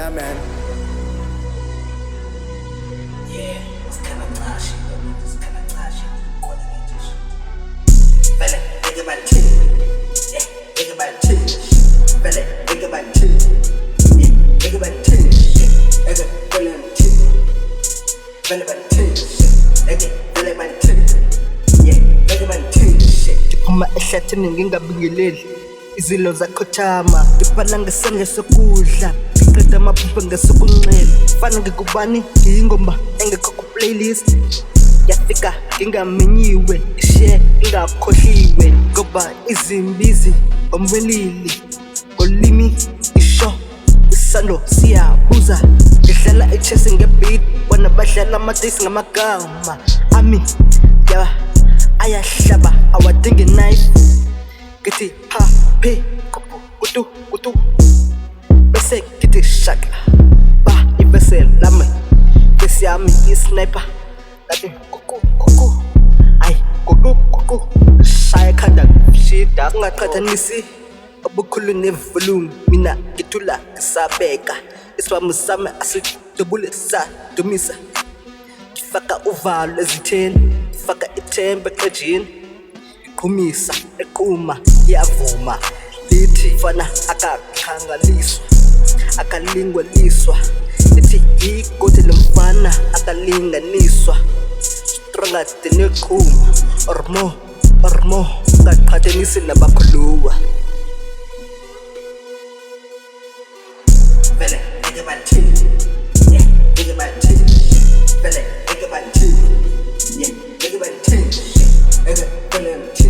Yeah, man. Yeah, it's kinda clashy, but it's kinda clashy. What do you Fella, think about it too. Yeah, think about it too. Fella, think about it too. Yeah, think about it too. Fella, fella about it too. Fella about it too. Fella about it too. Yeah, think about it too. Ndiphuma ehlathini ngingabingeleli izilo zakhothama ngibhala ngesandla sokudla ngiqeda amaphupha ngesokunxele fana ngikubani ngiyingomba engekho ku-playlist yafika ngingamenyiwe ishare ingakhohliwe ngoba izimbizi omvelili ngolimi isho isando siyabuza ngidlala ichess ngebeat bona badlala amadesi ngamagama ami ya ayahlaba awadingi knife ngithi ha phe kutu kutu bese ngithi shaka ba ibese lami bese yami isniper ngathi kuku ay kuku shaya khanda shida ungaqhathanisi obukhulu nevolume mina ngithula ngisabeka isibhamu sami asidubule sadumisa ngifaka uvalo ezitheni ngifaka ithemba eqejini iqhumisa eqhuma iyavuma lithi fana akakhanganiswa akalingwaliswa lithi igodi lomfana akalinganiswa stronger than eqhuma or more ngaqhathanisi nabakhuluwa. Fella, think about it too. Yeah, think about it too. Fella, think about it too. Yeah, think about it too. Fella about it too.